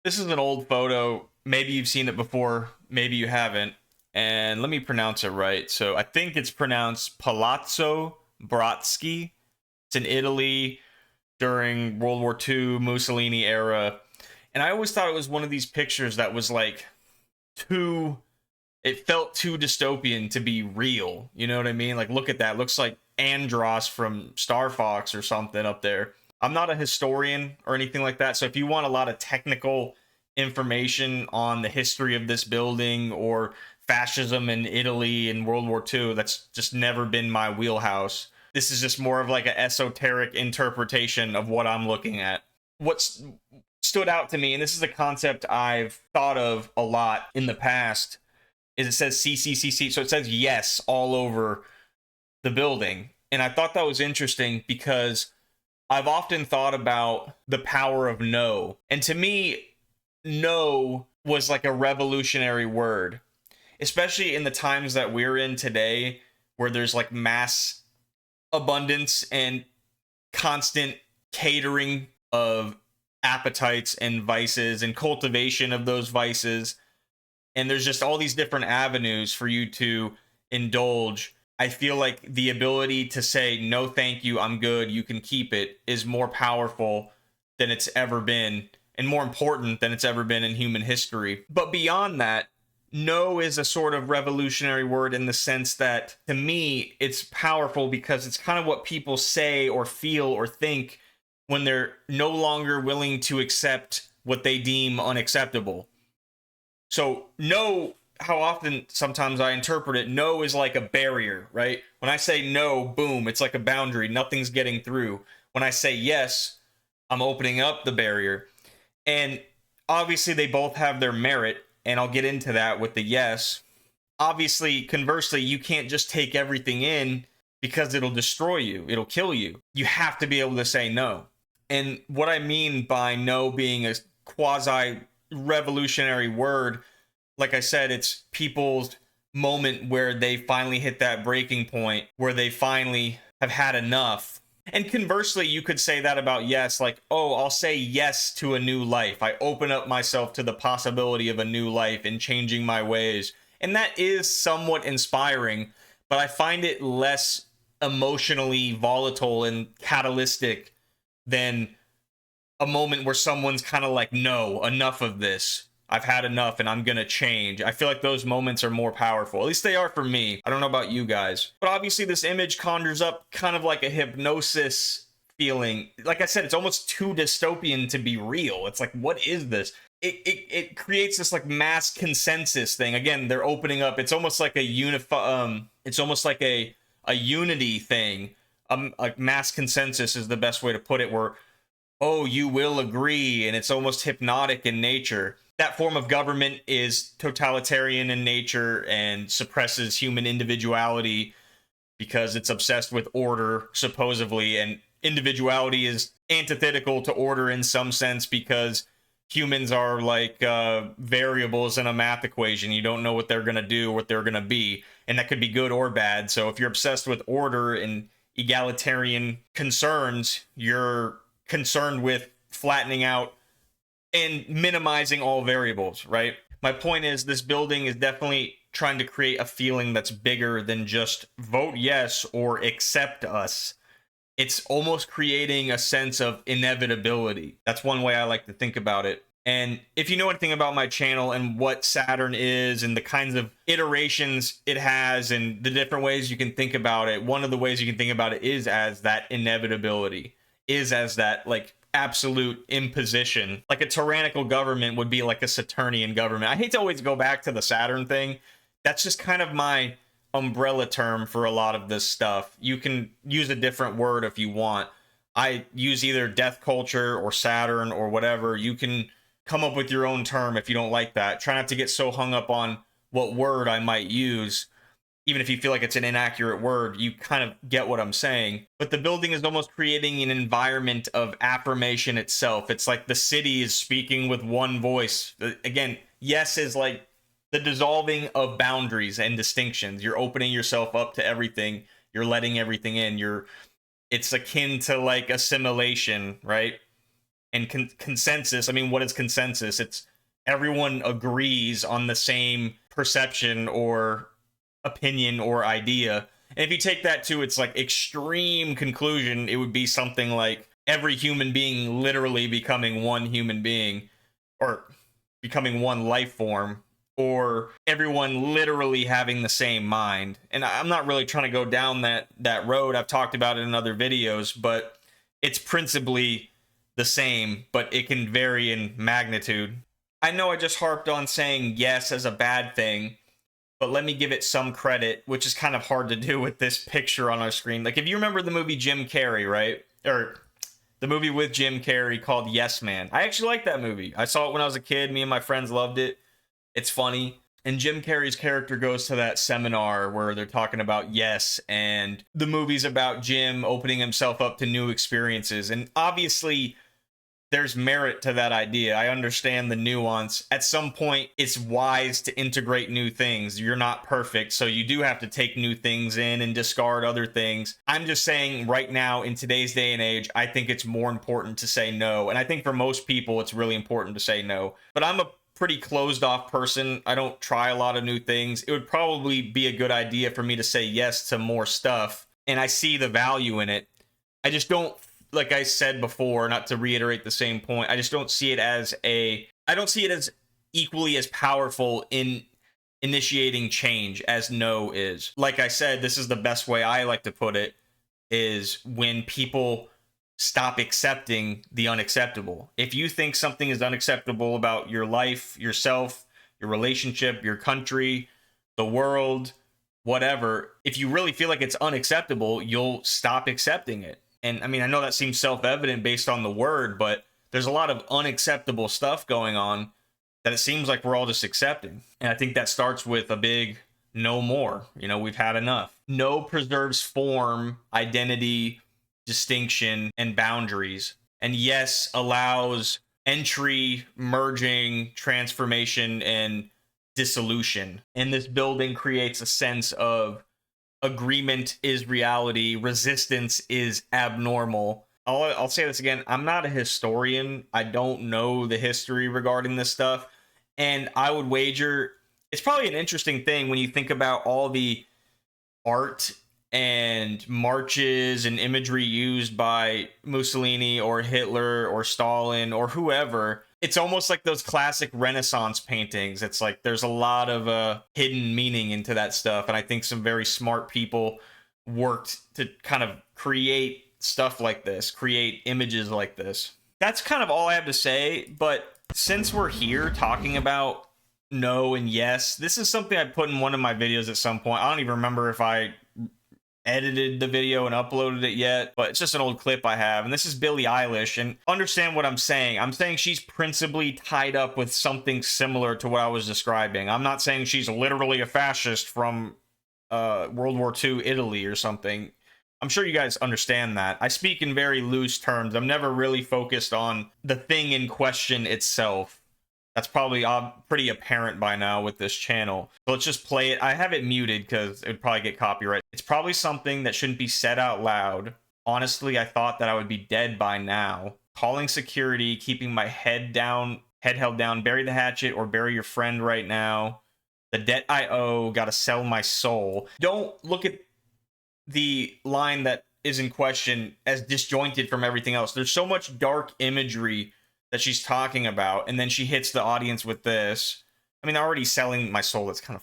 This is an old photo. Maybe you've seen it before, maybe you haven't. And let me pronounce it right. So I think it's pronounced Palazzo Brodsky. It's in Italy during World War II, Mussolini era. And I always thought it was one of these pictures that was like too, it felt too dystopian to be real. You know what I mean? Like, look at that. It looks like Andros from Star Fox or something up there. I'm not a historian or anything like that. So if you want a lot of technical information on the history of this building or fascism in Italy in World War II, that's just never been my wheelhouse. This is just more of like an esoteric interpretation of what I'm looking at. What's stood out to me, and this is a concept I've thought of a lot in the past, is it says CCCC. So it says yes all over the building. And I thought that was interesting because I've often thought about the power of no. And to me, no was like a revolutionary word, especially in the times that we're in today, where there's like mass abundance and constant catering of appetites and vices and cultivation of those vices. And there's just all these different avenues for you to indulge. I feel like the ability to say, no, thank you, I'm good, you can keep it, is more powerful than it's ever been and more important than it's ever been in human history. But beyond that, no is a sort of revolutionary word in the sense that, to me, it's powerful because it's kind of what people say or feel or think when they're no longer willing to accept what they deem unacceptable. So, no, how often sometimes I interpret it, no is like a barrier, right? When I say no, boom, it's like a boundary. Nothing's getting through. When I say yes, I'm opening up the barrier. And obviously, they both have their merit. And I'll get into that with the yes. Obviously, conversely, you can't just take everything in because it'll destroy you. It'll kill you. You have to be able to say no. And what I mean by no being a quasi-revolutionary word, like I said, it's people's moment where they finally hit that breaking point, where they finally have had enough. And conversely, you could say that about yes, like, oh, I'll say yes to a new life. I open up myself to the possibility of a new life and changing my ways. And that is somewhat inspiring, but I find it less emotionally volatile and catalytic than a moment where someone's kind of like, no, enough of this. I've had enough and I'm going to change. I feel like those moments are more powerful. At least they are for me. I don't know about you guys. But obviously this image conjures up kind of like a hypnosis feeling. Like I said, it's almost too dystopian to be real. It's like, what is this? It creates this like mass consensus thing. Again, they're opening up. It's almost like it's almost like a unity thing. Like mass consensus is the best way to put it, where, oh, you will agree, and it's almost hypnotic in nature. That form of government is totalitarian in nature and suppresses human individuality because it's obsessed with order, supposedly, and individuality is antithetical to order in some sense because humans are like variables in a math equation. You don't know what they're going to do, what they're going to be, and that could be good or bad. So if you're obsessed with order and egalitarian concerns, you're concerned with flattening out and minimizing all variables, right? My point is, this building is definitely trying to create a feeling that's bigger than just vote yes or accept us. It's almost creating a sense of inevitability. That's one way I like to think about it. And if you know anything about my channel and what Saturn is and the kinds of iterations it has and the different ways you can think about it, one of the ways you can think about it is as that inevitability, is as that like absolute imposition. Like a tyrannical government would be like a Saturnian government. I hate to always go back to the Saturn thing. That's just kind of my umbrella term for a lot of this stuff. You can use a different word if you want. I use either death culture or Saturn or whatever. You can come up with your own term if you don't like that. Try not to get so hung up on what word I might use. Even if you feel like it's an inaccurate word, you kind of get what I'm saying. But the building is almost creating an environment of affirmation itself. It's like the city is speaking with one voice. Again, yes is like the dissolving of boundaries and distinctions. You're opening yourself up to everything. You're letting everything in. It's akin to like assimilation, right? And consensus, I mean, what is consensus? It's everyone agrees on the same perception or opinion or idea. And if you take that to its like extreme conclusion, it would be something like every human being literally becoming one human being, or becoming one life form, or everyone literally having the same mind. And I'm not really trying to go down that road. I've talked about it in other videos, but it's principally the same, but it can vary in magnitude. I know I just harped on saying yes as a bad thing, but let me give it some credit, which is kind of hard to do with this picture on our screen. Like, if you remember the movie Jim Carrey, right? Or the movie with Jim Carrey called Yes Man. I actually like that movie. I saw it when I was a kid. Me and my friends loved it. It's funny. And Jim Carrey's character goes to that seminar where they're talking about yes, and the movie's about Jim opening himself up to new experiences. And obviously, there's merit to that idea. I understand the nuance. At some point, it's wise to integrate new things. You're not perfect, so you do have to take new things in and discard other things. I'm just saying right now, in today's day and age, I think it's more important to say no. And I think for most people, it's really important to say no. But I'm a pretty closed off person. I don't try a lot of new things. It would probably be a good idea for me to say yes to more stuff. And I see the value in it. I just don't, like I said before, not to reiterate the same point, I just don't see it as equally as powerful in initiating change as no is. Like I said, this is the best way I like to put it, is when people stop accepting the unacceptable. If you think something is unacceptable about your life, yourself, your relationship, your country, the world, whatever, if you really feel like it's unacceptable, you'll stop accepting it. And I mean, I know that seems self-evident based on the word, but there's a lot of unacceptable stuff going on that it seems like we're all just accepting. And I think that starts with a big no more. You know, we've had enough. No preserves form, identity, distinction, and boundaries. And yes allows entry, merging, transformation, and dissolution. And this building creates a sense of agreement is reality, resistance is abnormal. I'll say this again. I'm not a historian. I don't know the history regarding this stuff. And I would wager it's probably an interesting thing when you think about all the art and marches and imagery used by Mussolini or Hitler or Stalin or whoever. It's almost like those classic Renaissance paintings. It's like there's a lot of hidden meaning into that stuff. And I think some very smart people worked to kind of create stuff like this, create images like this. That's kind of all I have to say. But since we're here talking about no and yes, this is something I put in one of my videos at some point. I don't even remember if I edited the video and uploaded it yet, but it's just an old clip I have. And this is Billie Eilish, and understand what I'm saying. I'm saying she's principally tied up with something similar to what I was describing. I'm not saying she's literally a fascist from World War II Italy or something. I'm sure you guys understand that. I speak in very loose terms. I'm never really focused on the thing in question itself. That's probably pretty apparent by now with this channel. So let's just play it. I have it muted because it would probably get copyright. It's probably something that shouldn't be said out loud. Honestly, I thought that I would be dead by now. Calling security, keeping my head held down, bury the hatchet or bury your friend right now. The debt I owe, gotta sell my soul. Don't look at the line that is in question as disjointed from everything else. There's so much dark imagery that she's talking about, and then she hits the audience with this. I mean, already selling my soul, that's kind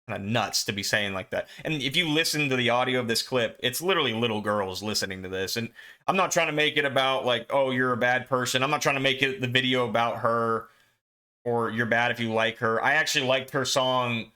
of nuts to be saying like that. And if you listen to the audio of this clip, it's literally little girls listening to this. And I'm not trying to make it about like, oh, you're a bad person. I'm not trying to make it the video about her or you're bad if you like her. I actually liked her song,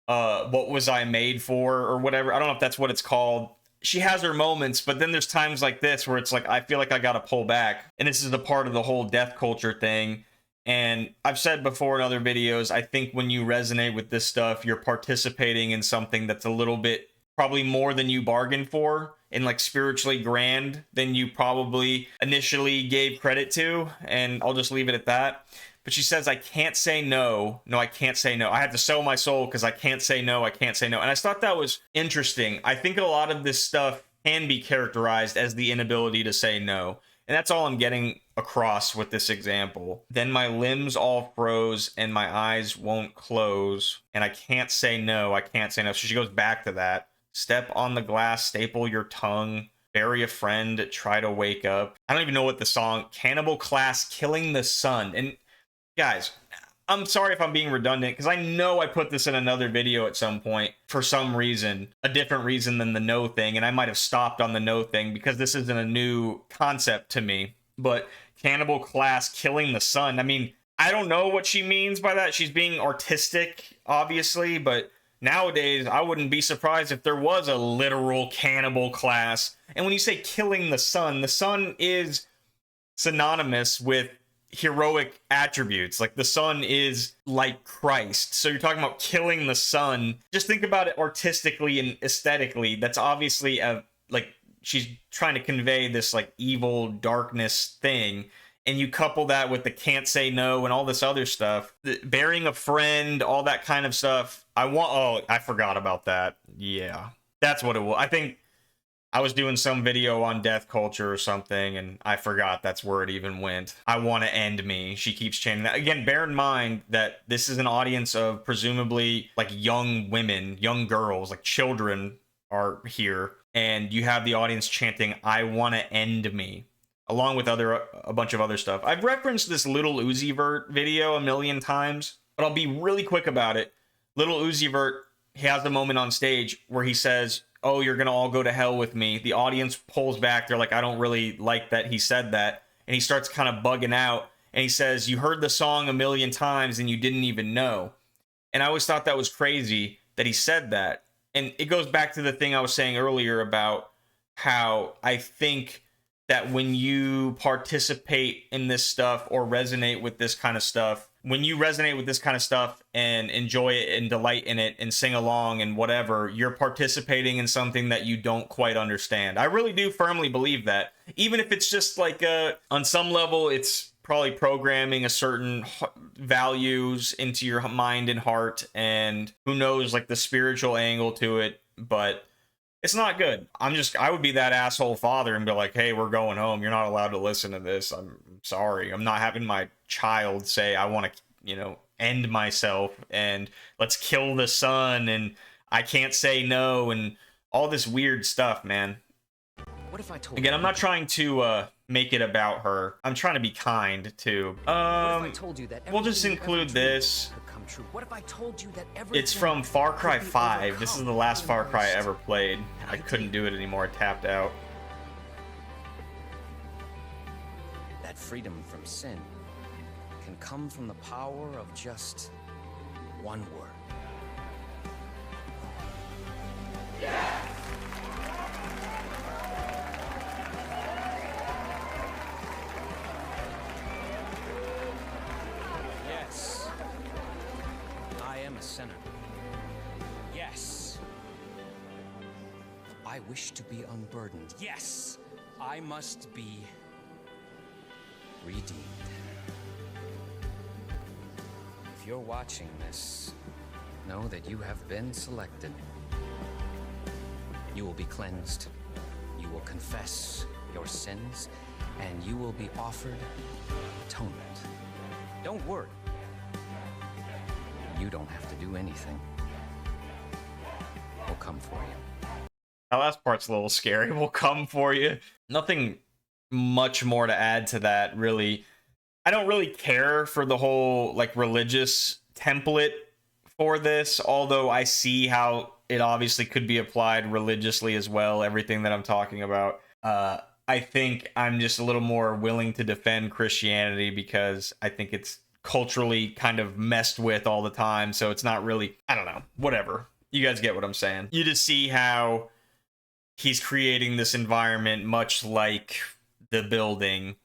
What Was I Made For, or whatever. I don't know if that's what it's called. She has her moments, but then there's times like this where it's like, I feel like I gotta pull back. And this is a part of the whole death culture thing. And I've said before in other videos, I think when you resonate with this stuff, you're participating in something that's a little bit, probably more than you bargained for, and like spiritually grand than you probably initially gave credit to. And I'll just leave it at that. But she says, I can't say no. No, I can't say no. I have to sell my soul because I can't say no. I can't say no. And I thought that was interesting. I think a lot of this stuff can be characterized as the inability to say no. And that's all I'm getting across with this example. Then my limbs all froze and my eyes won't close. And I can't say no. I can't say no. So she goes back to that. Step on the glass, staple your tongue, bury a friend, try to wake up. I don't even know what the song, Cannibal Class, Killing the Sun. And guys, I'm sorry if I'm being redundant, because I know I put this in another video at some point for some reason, a different reason than the no thing, and I might have stopped on the no thing because this isn't a new concept to me. But Cannibal Class, Killing the Sun, I mean, I don't know what she means by that. She's being artistic, obviously, but nowadays, I wouldn't be surprised if there was a literal cannibal class. And when you say killing the sun is synonymous with heroic attributes. Like the sun is like Christ. So you're talking about killing the sun. Just think about it artistically and aesthetically. That's obviously like she's trying to convey this like evil darkness thing. And you couple that with the can't say no and all this other stuff, burying a friend, all that kind of stuff. I forgot about that. Yeah, that's what it was. I think I was doing some video on death culture or something, and I forgot that's where it even went. I want to end me. She keeps chanting that. Again, bear in mind that this is an audience of presumably like young women, young girls, like children are here. And you have the audience chanting, I want to end me, along with a bunch of other stuff. I've referenced this Little Uzi Vert video a million times, but I'll be really quick about it. Little Uzi Vert, he has a moment on stage where he says, oh, you're gonna all go to hell with me. The audience pulls back. They're like, I don't really like that he said that. And he starts kind of bugging out. And he says, you heard the song a million times and you didn't even know. And I always thought that was crazy that he said that. And it goes back to the thing I was saying earlier about how I think that when you participate in this stuff or resonate with this kind of stuff, when you resonate with this kind of stuff and enjoy it and delight in it and sing along and whatever, you're participating in something that you don't quite understand. I really do firmly believe that. Even if it's just like, on some level, it's probably programming a certain values into your mind and heart, and who knows, like the spiritual angle to it, but it's not good. I would be that asshole father and be like, hey, we're going home. You're not allowed to listen to this. I'm sorry. I'm not having my child say, I want to, end myself and let's kill the sun and I can't say no and all this weird stuff, man. What if I told Again, I'm not trying to make it about her. I'm trying to be kind too. We'll just include this. What if I told you that it's from Far Cry 5. This is the last Far Cry I ever played. I couldn't do it anymore. I tapped out. That freedom from sin can come from the power of just one word. Yeah! Yes. I am a sinner. Yes. I wish to be unburdened. Yes. I must be redeemed. If you're watching this, know that you have been selected. You will be cleansed. You will confess your sins, and you will be offered atonement. Don't worry. You don't have to do anything. We'll come for you. That last part's a little scary. We'll come for you. Nothing much more to add to that, really. I don't really care for the whole like religious template for this, although I see how it obviously could be applied religiously as well, everything that I'm talking about. I think I'm just a little more willing to defend Christianity because I think it's culturally kind of messed with all the time, so it's not really, I don't know, whatever. You guys get what I'm saying. You just see how he's creating this environment much like the building,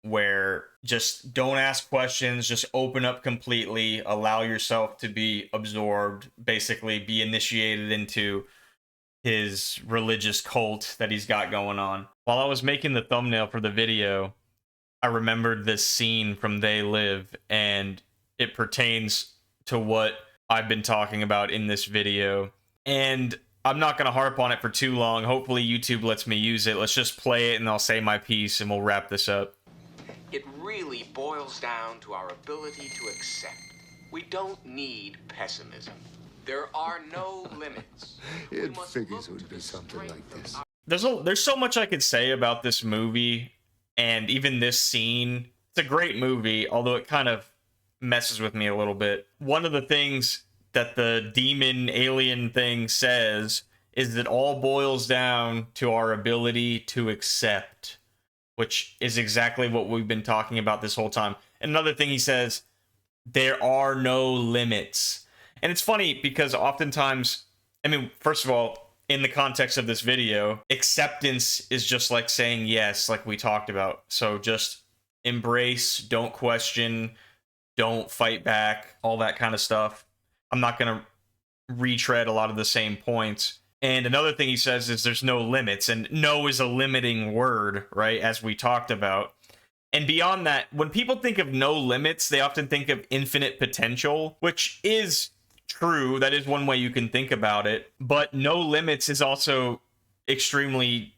where just don't ask questions, just open up completely, allow yourself to be absorbed, basically be initiated into his religious cult that he's got going on. While I was making the thumbnail for the video, I remembered this scene from They Live, and it pertains to what I've been talking about in this video. And I'm not going to harp on it for too long. Hopefully YouTube lets me use it. Let's just play it and I'll say my piece and we'll wrap this up. It really boils down to our ability to accept. We don't need pessimism. There are no limits. It figures it would be something like this. There's so much I could say about this movie and even this scene. It's a great movie, although it kind of messes with me a little bit. One of the things that the demon alien thing says is that all boils down to our ability to accept, which is exactly what we've been talking about this whole time. Another thing he says, there are no limits. And it's funny because oftentimes, I mean, first of all, in the context of this video, acceptance is just like saying yes, like we talked about. So just embrace, don't question, don't fight back, all that kind of stuff. I'm not going to retread a lot of the same points. And another thing he says is there's no limits, and no is a limiting word, right, as we talked about. And beyond that, when people think of no limits, they often think of infinite potential, which is true. That is one way you can think about it. But no limits is also extremely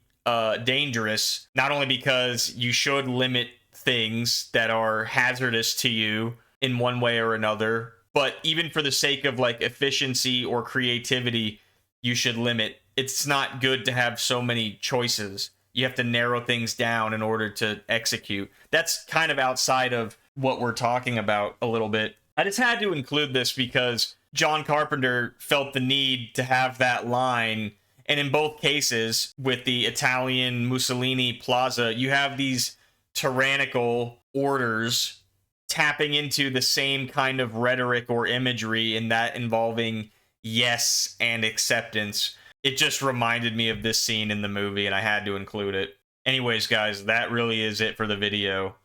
dangerous, not only because you should limit things that are hazardous to you in one way or another, but even for the sake of like efficiency or creativity, you should limit. It's not good to have so many choices. You have to narrow things down in order to execute. That's kind of outside of what we're talking about a little bit. I just had to include this because John Carpenter felt the need to have that line. And in both cases, with the Italian Mussolini Plaza, you have these tyrannical orders tapping into the same kind of rhetoric or imagery, in that involving yes and acceptance. It just reminded me of this scene in the movie, and I had to include it. Anyways, guys, that really is it for the video.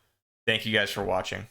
Thank you guys for watching.